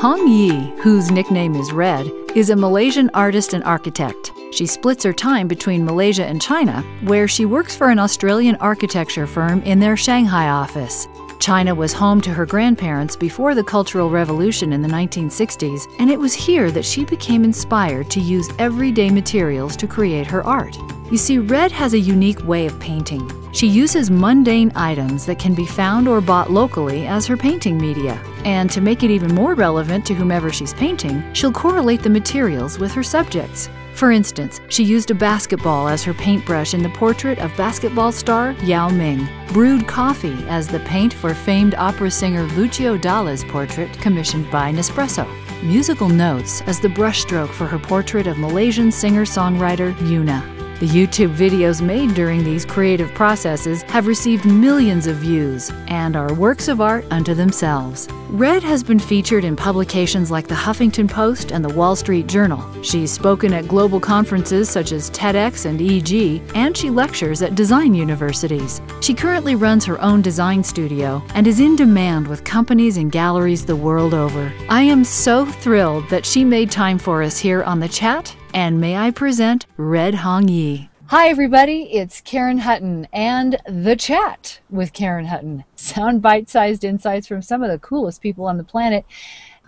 Hong Yi, whose nickname is Red, is a Malaysian artist and architect. She splits her time between Malaysia and China, where she works for an Australian architecture firm in their Shanghai office. China was home to her grandparents before the Cultural Revolution in the 1960s, and it was here that she became inspired to use everyday materials to create her art. You see, Red has a unique way of painting. She uses mundane items that can be found or bought locally as her painting media. And to make it even more relevant to whomever she's painting, she'll correlate the materials with her subjects. For instance, she used a basketball as her paintbrush in the portrait of basketball star Yao Ming, brewed coffee as the paint for famed opera singer Lucio Dalla's portrait commissioned by Nespresso, musical notes as the brushstroke for her portrait of Malaysian singer-songwriter Yuna. The YouTube videos made during these creative processes have received millions of views and are works of art unto themselves. Red has been featured in publications like the Huffington Post and the Wall Street Journal. She's spoken at global conferences such as TEDx and EG, and she lectures at design universities. She currently runs her own design studio and is in demand with companies and galleries the world over. I am so thrilled that she made time for us here on The Chat, and may I present Red Hong Yi. Hi everybody, it's Karen Hutton and The Chat with Karen Hutton. Sound bite-sized insights from some of the coolest people on the planet.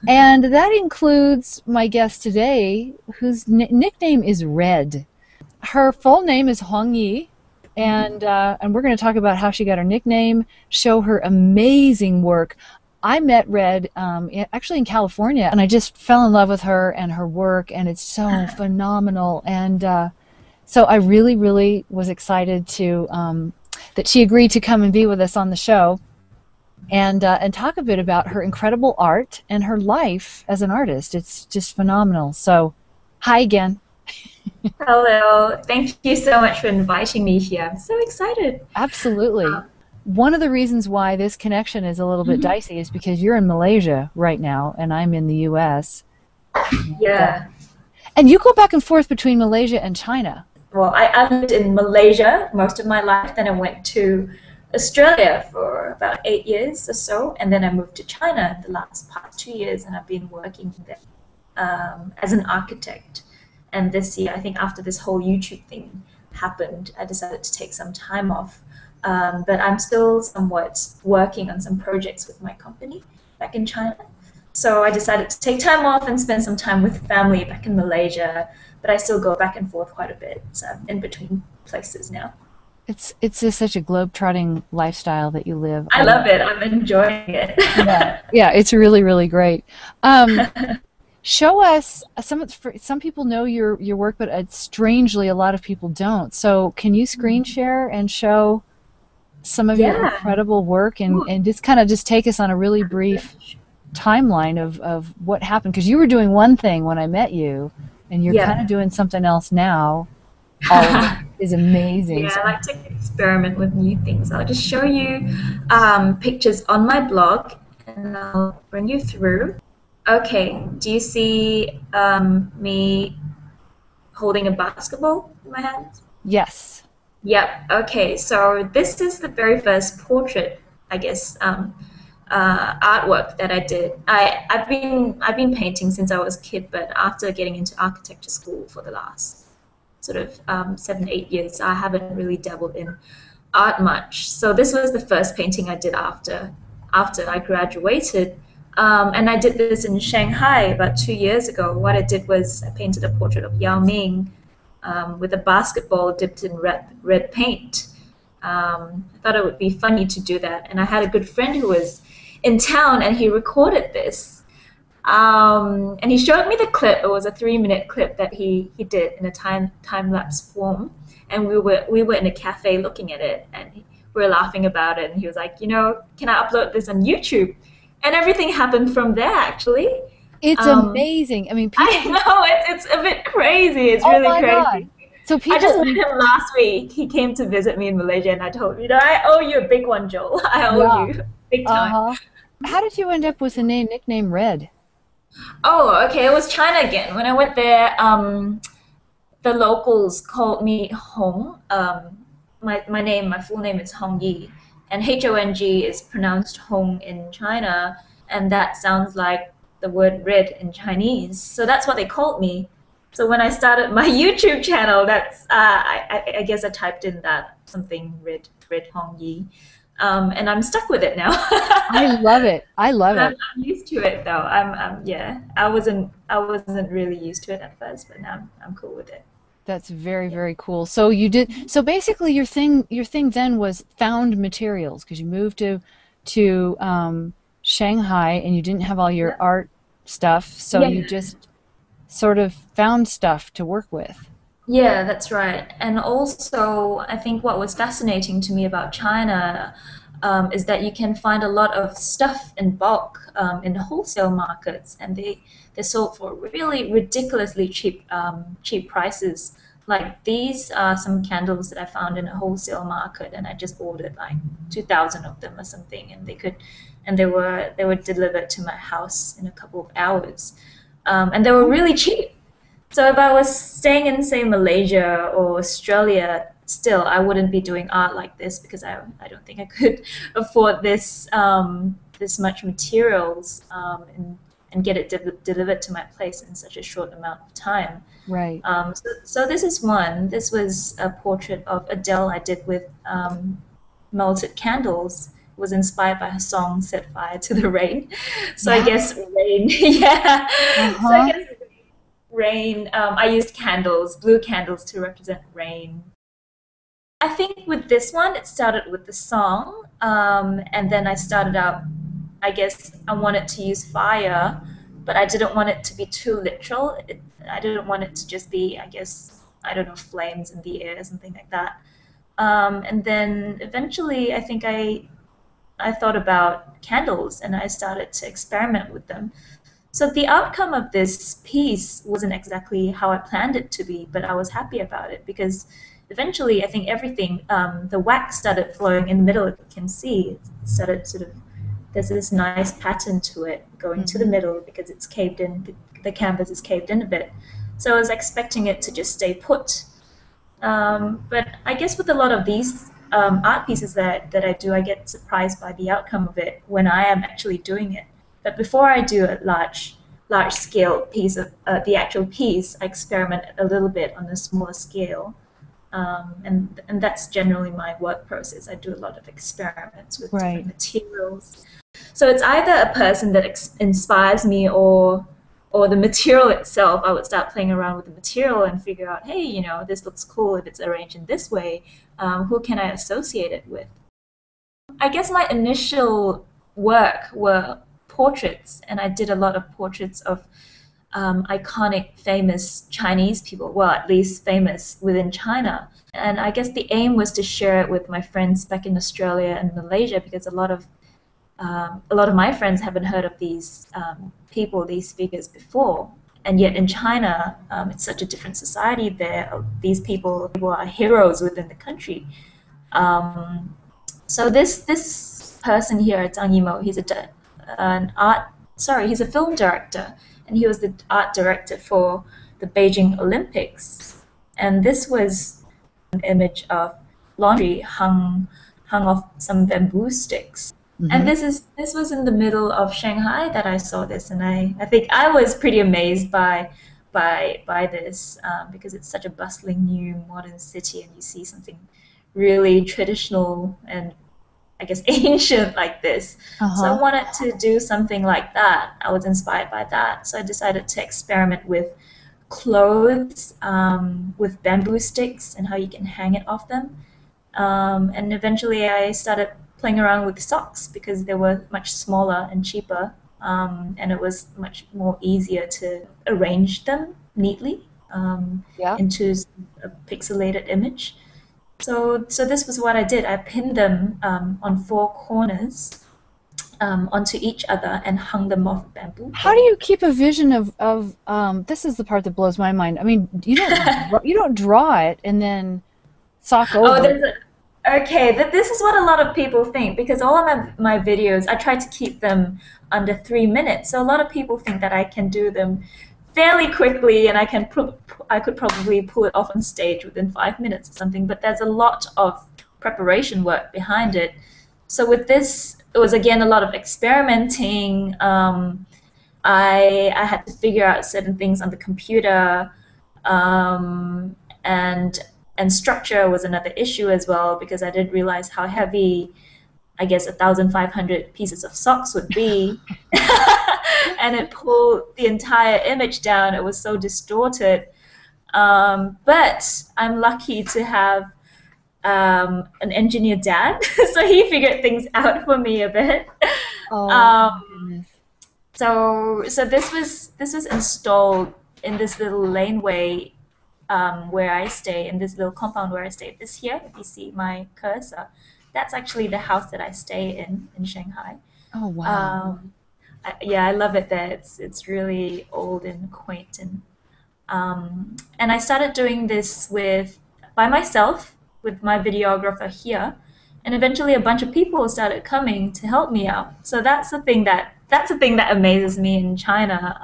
And that includes my guest today, whose nickname is Red. Her full name is Hong Yi, and we're going to talk about how she got her nickname, show her amazing work. I met Red actually in California, and I just fell in love with her and her work, and it's so phenomenal. And so I really, really was excited to that she agreed to come and be with us on the show and talk a bit about her incredible art and her life as an artist. It's just phenomenal. So, hi again. Hello. Thank you so much for inviting me here. I'm so excited. Absolutely. One of the reasons why this connection is a little bit dicey is because you're in Malaysia right now, and I'm in the U.S. Yeah. And you go back and forth between Malaysia and China. Well, I lived in Malaysia most of my life, then I went to Australia for about 8 years or so, and then I moved to China the past 2 years, and I've been working there as an architect. And this year, I think after this whole YouTube thing happened, I decided to take some time off. But I'm still somewhat working on some projects with my company back in China. So I decided to take time off and spend some time with family back in Malaysia. But I still go back and forth quite a bit, so in between places now. It's just such a globe-trotting lifestyle that you live. I love it. I'm enjoying it. Yeah, it's really, really great. Show us some people know your work, but strangely a lot of people don't. So can you screen share and show some of your incredible work and just kind of take us on a really brief timeline of what happened? Because you were doing one thing when I met you, and you're kind of doing something else now. All of it is amazing. Yeah, I like to experiment with new things. I'll just show you pictures on my blog, and I'll bring you through. Okay, do you see me holding a basketball in my hands? Yes. Yep. Okay. So this is the very first portrait, I guess, artwork that I did. I've been painting since I was a kid, but after getting into architecture school for the last sort of 7, 8 years, I haven't really dabbled in art much. So this was the first painting I did after I graduated, and I did this in Shanghai about 2 years ago. What I did was I painted a portrait of Yao Ming. With a basketball dipped in red paint. I thought it would be funny to do that, and I had a good friend who was in town, and he recorded this, and he showed me the clip. It was a 3-minute clip that he did in a time-lapse form, and we were in a cafe looking at it, and we were laughing about it, and he was like, can I upload this on YouTube? And everything happened from there, actually. It's amazing. I mean, people, I know it's a bit crazy. It's really crazy. God. So people, I just met him last week. He came to visit me in Malaysia, and I told him, I owe you a big one, Joel. I owe you big time. How did you end up with the nickname Red? Oh, okay. It was China again. When I went there, the locals called me Hong. My full name is Hong Yi, and Hong is pronounced Hong in China, and that sounds like the word red in Chinese. So that's what they called me. So when I started my YouTube channel, that's I guess I typed in that something red Hong Yi, and I'm stuck with it now. I love it. I love I'm, it. I'm used to it though. Yeah. I wasn't really used to it at first, but now I'm cool with it. That's very, very cool. So you did, so basically your thing then was found materials because you moved to Shanghai and you didn't have all your Yeah. art stuff, so Yeah. you just sort of found stuff to work with. Yeah, that's right. And also, I think what was fascinating to me about China is that you can find a lot of stuff in bulk in the wholesale markets, and they're sold for really ridiculously cheap prices. Like these are some candles that I found in a wholesale market, and I just ordered like 2,000 of them or something, and they were delivered to my house in a couple of hours, and they were really cheap. So if I was staying in, say, Malaysia or Australia, still I wouldn't be doing art like this because I don't think I could afford this much materials and get it delivered to my place in such a short amount of time. Right. So this is one. This was a portrait of Adele I did with melted candles. It was inspired by her song "Set Fire to the Rain." So I Yeah. guess rain, yeah. So I Uh-huh. guess rain. I used candles, blue candles to represent rain. I think with this one, it started with the song, and then I started out. I guess I wanted to use fire, but I didn't want it to be too literal. I didn't want it to just be, I guess, I don't know, flames in the air, something like that. And then eventually, I think I thought about candles, and I started to experiment with them. So the outcome of this piece wasn't exactly how I planned it to be, but I was happy about it because eventually I think everything, the wax started flowing in the middle. If you can see, it started sort of, there's this nice pattern to it going to the Hmm. middle because it's caved in, the canvas is caved in a bit. So I was expecting it to just stay put. But I guess with a lot of these art pieces that I do, I get surprised by the outcome of it when I am actually doing it. But before I do a large scale piece of the actual piece, I experiment a little bit on a smaller scale. And that's generally my work process. I do a lot of experiments with different Right. materials. So it's either a person that inspires me or the material itself. I would start playing around with the material and figure out, hey, this looks cool if it's arranged in this way. Who can I associate it with? I guess my initial work were portraits, and I did a lot of portraits of iconic, famous Chinese people, well, at least famous within China. And I guess the aim was to share it with my friends back in Australia and Malaysia because a lot of my friends haven't heard of these people, these figures before. And yet in China, it's such a different society there. These people are heroes within the country. Um, so this person here, Zhang Yimou, an art, sorry, he's a film director, and he was the art director for the Beijing Olympics. And this was an image of laundry hung off some bamboo sticks. And Hmm. this was in the middle of Shanghai that I saw this, and I think I was pretty amazed by this because it's such a bustling new modern city, and you see something really traditional and I guess ancient like this. So I Uh-huh. wanted to do something like that. I was inspired by that, so I decided to experiment with clothes with bamboo sticks and how you can hang it off them. And eventually I started playing around with socks because they were much smaller and cheaper, and it was much more easier to arrange them neatly Yeah. into a pixelated image. So this was what I did. I pinned them on four corners onto each other and hung them off a bamboo How do pole. you keep a vision of this is the part that blows my mind. I mean, you don't draw it and then sock Oh, over it. okay. This is what a lot of people think because all of my videos, I try to keep them under 3 minutes. So a lot of people think that I can do them fairly quickly and I could probably pull it off on stage within 5 minutes or something. But there's a lot of preparation work behind it. So with this, it was again a lot of experimenting. I had to figure out certain things on the computer, um, and and structure was another issue as well because I didn't realize how heavy I guess 1,500 pieces of socks would be, and it pulled the entire image down. It was so distorted. But I'm lucky to have an engineer dad, so he figured things out for me a bit. Oh my Um, goodness. so this was installed in this little laneway where I stay, in this little compound where I stay. This here, if you see my cursor, that's actually the house that I stay in Shanghai. Oh wow. Um, yeah, I love it there. It's really old and quaint, and I started doing this with by myself with my videographer here, and eventually a bunch of people started coming to help me out. So that's the thing that amazes me in China.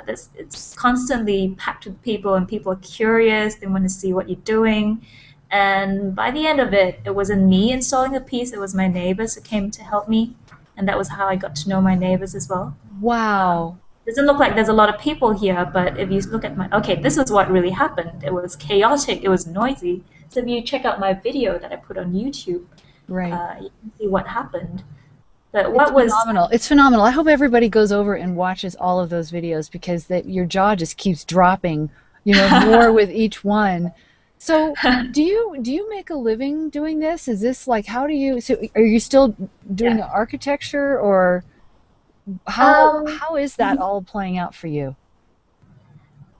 It's constantly packed with people, and people are curious. They want to see what you're doing. And by the end of it, it wasn't me installing the piece; it was my neighbors who came to help me, and that was how I got to know my neighbors as well. Wow. Doesn't look like there's a lot of people here, but if you look at my okay, this is what really happened. It was chaotic. It was noisy. So if you check out my video that I put on YouTube, Right. you can see what happened. But It's what was phenomenal. It's phenomenal. I hope everybody goes over and watches all of those videos because your jaw just keeps dropping, more with each one. So, do you make a living doing this? Is this like how do you so are you still doing yeah. architecture or how Um, how is that all playing out for you?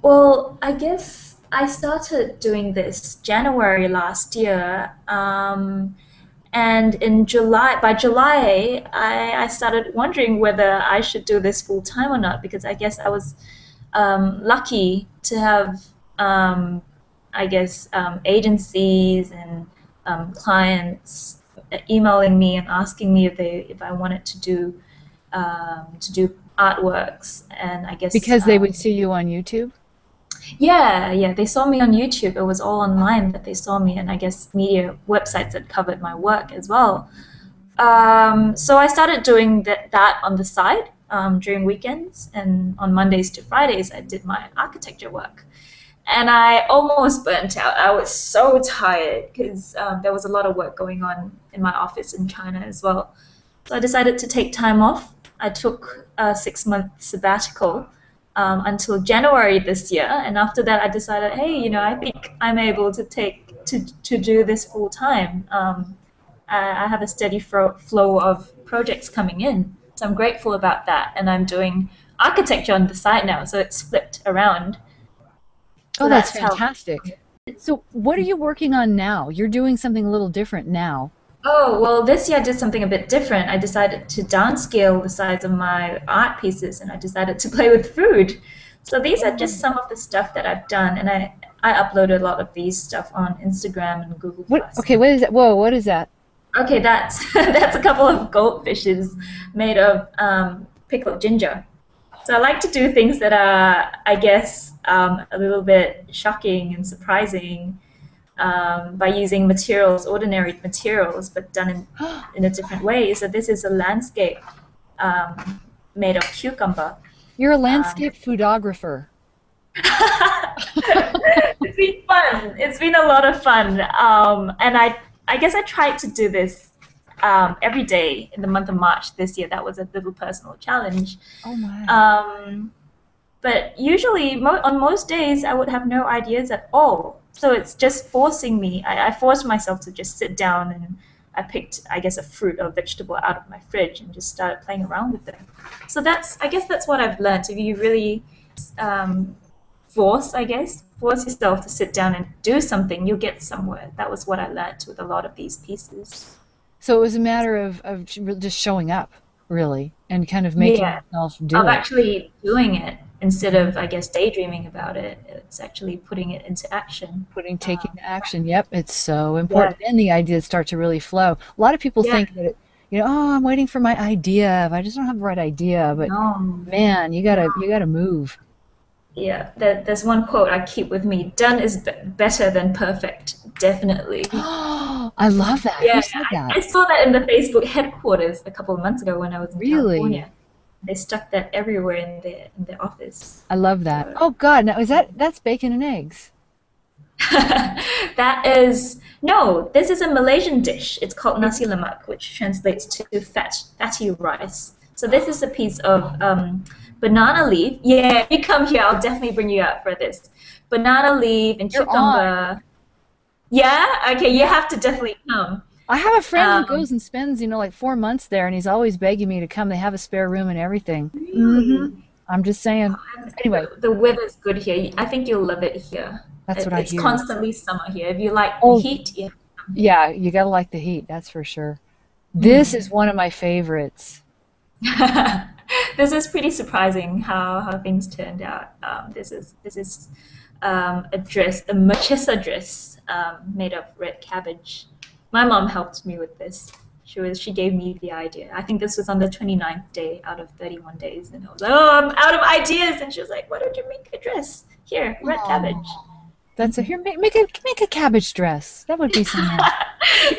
Well, I guess I started doing this January last year. And by July, I started wondering whether I should do this full time or not because I guess I was lucky to have, I guess, agencies and clients emailing me and asking me if I wanted to do artworks, and I guess Because they would see you on YouTube? yeah, they saw me on YouTube. It was all online that they saw me, and I guess media websites that covered my work as well. So I started doing that on the side during weekends, and on Mondays to Fridays, I did my architecture work. And I almost burnt out. I was so tired because there was a lot of work going on in my office in China as well. So I decided to take time off. I took a 6 month sabbatical until January this year, and after that, I decided, hey, I think I'm able to do this full time. I have a steady flow of projects coming in, so I'm grateful about that, and I'm doing architecture on the side now, so it's flipped around. So Oh, that's that's how. fantastic. So, what are you working on now? You're doing something a little different now. Oh, well, this year I did something a bit different. I decided to downscale the size of my art pieces and I decided to play with food. So these are just some of the stuff that I've done, and I uploaded a lot of these stuff on Instagram and Google What? Plus. Okay, what is that? Whoa, what is that? Okay, that's that's a couple of goldfishes made of pickled ginger. So I like to do things that are, I guess, a little bit shocking and surprising by using materials, ordinary materials, but done in a different way. So this is a landscape um, made of cucumber. You're a Um, landscape photographer. it's been fun. It's been a lot of fun, and I guess I tried to do this every day in the month of March this year. That was a little personal challenge. Oh my. Um, But usually, on most days, I would have no ideas at all. So it's just forcing me. I forced myself to just sit down and I picked, I guess, a fruit or vegetable out of my fridge and just started playing around with them. So I guess that's what I've learned. If you really um, force yourself to sit down and do something, you'll get somewhere. That was what I learned with a lot of these pieces. So it was a matter of just showing up, really, and kind of making Yeah. yourself Of do it. actually doing it instead of, I guess, daydreaming about it. It's actually putting it into action. Taking action. Yep, it's so Yeah, important. Then the ideas start to really flow. A lot of people yeah, think that oh, I'm waiting for my idea. If I just don't have the right idea, but no, man, you gotta move. yeah. There's one quote I keep with me: "Done is better than perfect." Definitely. Oh, I love that. Who Yeah, said I that? saw that in the Facebook headquarters a couple of months ago when I was in Really? California. They stuck that everywhere in their office. I love that. So Oh God, now that's bacon and eggs. that is no. This is a Malaysian dish. It's called nasi lemak, which translates to fatty rice. So this is a piece of banana leaf. Yeah, if you come here, I'll definitely bring you out for this. Banana leaf and You're on. cucumber. Yeah, okay, you have to definitely come. I have a friend who Um, goes and spends, like 4 months there, and he's always begging me to come. They have a spare room and everything. really, I'm just saying. Anyway, the weather's good here. I think you'll love it here. that's what I It's hear. constantly summer here. If you like the Oh, heat, yeah. yeah, you gotta like the heat, that's for sure. This is one of my favorites. This is pretty surprising how things turned out. This is a dress, a machisa dress made of red cabbage. My mom helped me with this. She gave me the idea. I think this was on the 29th day out of 31 days, and I was like, oh, I'm out of ideas. And she was like, why don't you make a dress? Here, red cabbage. That's a here. Make a cabbage dress. That would be so nice.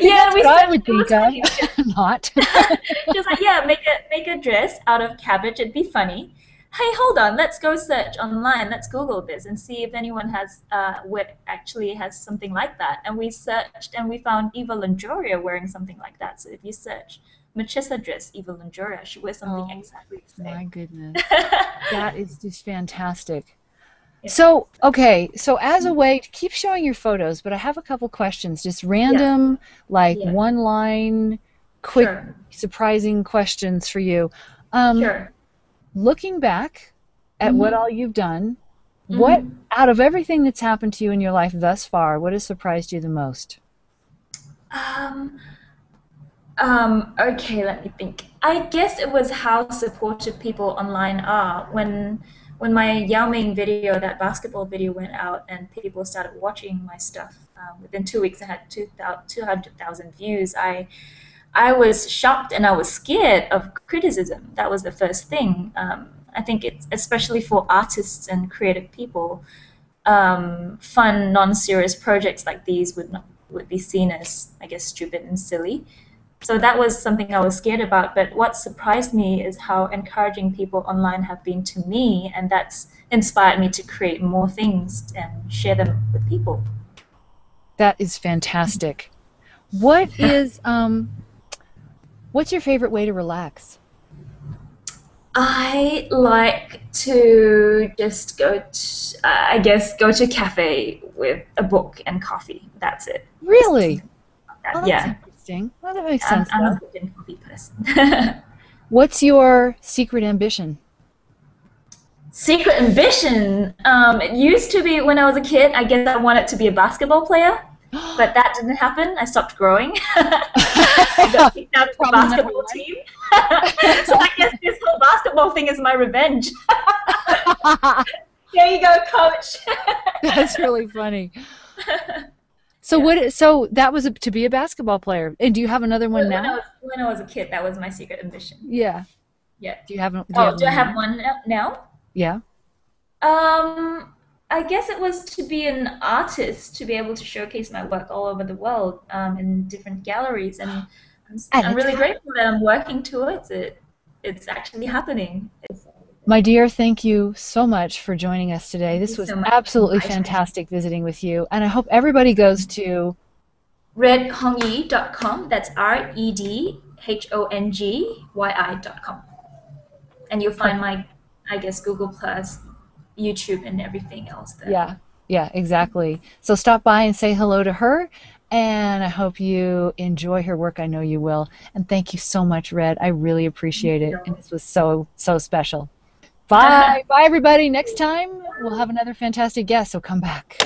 See, Yeah, that's we what I said would it was think of. funny. Not. She was like, yeah, make a dress out of cabbage. It'd be funny. Hey, hold on. Let's go search online. Let's Google this and see if anyone has what actually has something like that. And we searched and we found Eva Longoria wearing something like that. So if you search Machissa dress Eva Longoria, she wears something Oh exactly the my same. goodness. That is just fantastic. Yeah. So, okay, so as a way to keep showing your photos, but I have a couple questions, just Yeah. random, like Yeah. one line, quick, Sure. surprising questions for you. Um, Sure. Looking back at what hmm all you've done, what hmm out of everything that's happened to you in your life thus far, what has surprised you the most? Um, okay, let me think. I guess it was how supportive people online are. When my Yao Ming video, that basketball video, went out and people started watching my stuff, within 2 weeks I had 200,000 views. I was shocked and I was scared of criticism. That was the first thing. I think it's especially for artists and creative people, fun, non-serious projects like these would be seen as, I guess, stupid and silly. So that was something I was scared about. But what surprised me is how encouraging people online have been to me, and that's inspired me to create more things and share them with people. That is fantastic. What is what's your favorite way to relax? I like to just I guess, go to a cafe with a book and coffee. That's it. Just Really? Oh, that. that's Yeah, interesting. Well, that makes I'm, sense I'm a though. book and coffee person. What's your secret ambition? Secret ambition. It used to be when I was a kid. I guess I wanted to be a basketball player, but that didn't happen. I stopped growing. I got kicked out of the Probably not your basketball team. So I guess this whole basketball thing is my revenge. life. There you go, coach. That's really funny. So Yeah. so that was to be a basketball player. And do you have another one now? When I was a kid, that was my secret ambition. Yeah. Yeah. Do you Oh, have do I one have now? one now? Yeah. I guess it was to be an artist, to be able to showcase my work all over the world, in different galleries, and And I'm it's really happening. grateful that I'm working towards it. It's actually happening. My dear, thank you so much for joining us today. Thank This you was so much for absolutely inviting me. fantastic visiting with you. And I hope everybody goes to redhongyi.com. That's redhongyi.com. And you'll find my, I guess, Google Plus, YouTube, and everything else there. yeah, yeah, exactly. So stop by and say hello to her. And I hope you enjoy her work. I know you will. And thank you so much, Red. I really appreciate it. And this was so, so special. Bye. Bye, everybody. Next time, we'll have another fantastic guest. So come back.